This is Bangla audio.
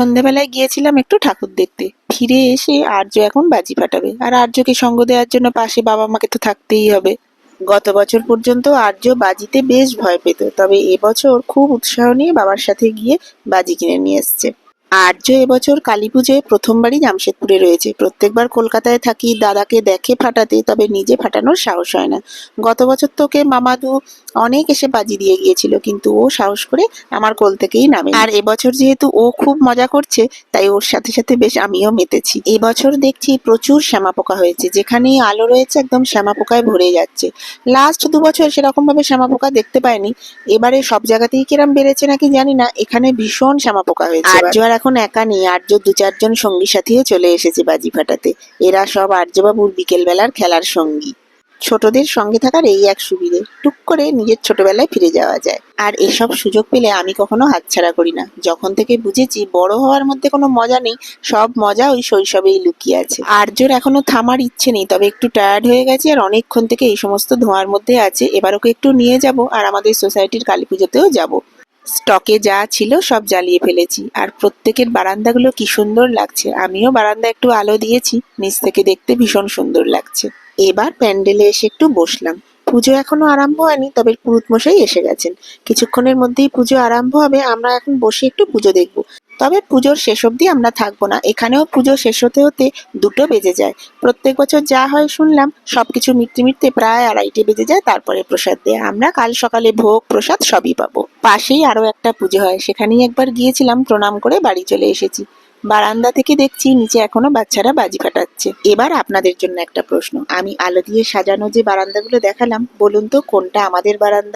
সন্ধেবেলায় গিয়েছিলাম একটু ঠাকুর দেখতে, ফিরে এসে আর্য এখন বাজি ফাটাবে, আর আর্যকে সঙ্গ দেওয়ার জন্য পাশে বাবা মাকে তো থাকতেই হবে। গত বছর পর্যন্ত আর্য বাজিতে বেশ ভয় পেত, তবে এবছর খুব উৎসাহ নিয়ে বাবার সাথে গিয়ে বাজি কিনে নিয়ে এসছে। আর্য এবছর কালী পুজোয় প্রথমবারই জামশেদপুরে রয়েছে। প্রত্যেকবার কলকাতায় থাকি দাদাকে দেখে ফাটাতে, তবে নিজে ফাটানোর সাহস হয় না। গত বছর তোকে মামাদু অনেক এসে বাজি দিয়ে গিয়েছিল, কিন্তু ও সাহস করে আমার কোল থেকেই নামে। আর এবছর যেহেতু ও খুব মজা করছে, তাই ওর সাথে সাথে বেশ আমিও মেতেছি। এবছর দেখছি প্রচুর শ্যামা পোকা হয়েছে, যেখানেই আলো রয়েছে একদম শ্যামা পোকায় ভরে যাচ্ছে। লাস্ট 2 বছর সেরকম ভাবে শ্যামা পোকা দেখতে পাইনি, এবারে সব জায়গাতেই কিরম বেড়েছে নাকি জানি না, এখানে ভীষণ শ্যামা পোকা হয়েছে। আর্য আর এখন একা নেই, আর্য 2-4 জন সঙ্গী সাথীও চলে এসেছে বাজি ফাটাতে। এরা সব আর্যবাবুর বিকেল বেলার খেলার সঙ্গী। ছোটদের সঙ্গে থাকার এই এক সুবিধে, টুক করে নিজের ছোটবেলায় ফিরে যাওয়া যায়। আর এসব সুযোগ পেলে আমি কখনো হাতছাড়া করি না। যখন থেকে বুঝেছি বড় হওয়ার মধ্যে কোনো মজা নেই, সব মজা ওই শৈশবেই লুকিয়ে আছে। আর্যর এখনো থামার ইচ্ছে নেই, তবে একটু টায়ার্ড হয়ে গেছে আর অনেকক্ষণ থেকে এই সমস্ত ধোঁয়ার মধ্যে আছে। এবার ওকে একটু নিয়ে যাব, আর আমাদের সোসাইটির কালী পুজোতেও যাব। স্টকে যা ছিল সব জ্বালিয়ে ফেলেছি, আর প্রত্যেকের বারান্দাগুলো কি সুন্দর লাগছে। আমিও বারান্দায় একটু আলো দিয়েছি, নিচ থেকে দেখতে ভীষণ সুন্দর লাগছে। এবার প্যান্ডেলে এসে একটু বসলাম। পুজো এখনো আরম্ভ হয়নি, তবে পুরুত মশাই এসে গেছেন। কিছুক্ষণের মধ্যেই পুজো আরম্ভ হবে, আমরা এখন বসে একটু পুজো দেখব। তবে পুজোর শেষ অবধি আমরা থাকবো না, এখানেও পুজো শেষ হতে হতে 2টো বেজে যায়। প্রত্যেক বছর যা হয় শুনলাম, সবকিছু মিটতে মিটতে প্রায় 2:30 বেজে যায়, তারপরে প্রসাদ দেয়। আমরা কাল সকালে ভোগ প্রসাদ সবই পাবো। পাশেই আরো একটা পুজো হয়, সেখানেই একবার গিয়েছিলাম, প্রণাম করে বাড়ি চলে এসেছি। বারান্দা থেকে দেখছি নিচে এখনো বাচ্চারা বাজি ফাটাচ্ছে। এবার আপনাদের জন্য একটা প্রশ্ন, আমি আলো দিয়ে সাজানো যে বারান্দাগুলো দেখালাম, বলুন তো কোনটা আমাদের বারান্দা?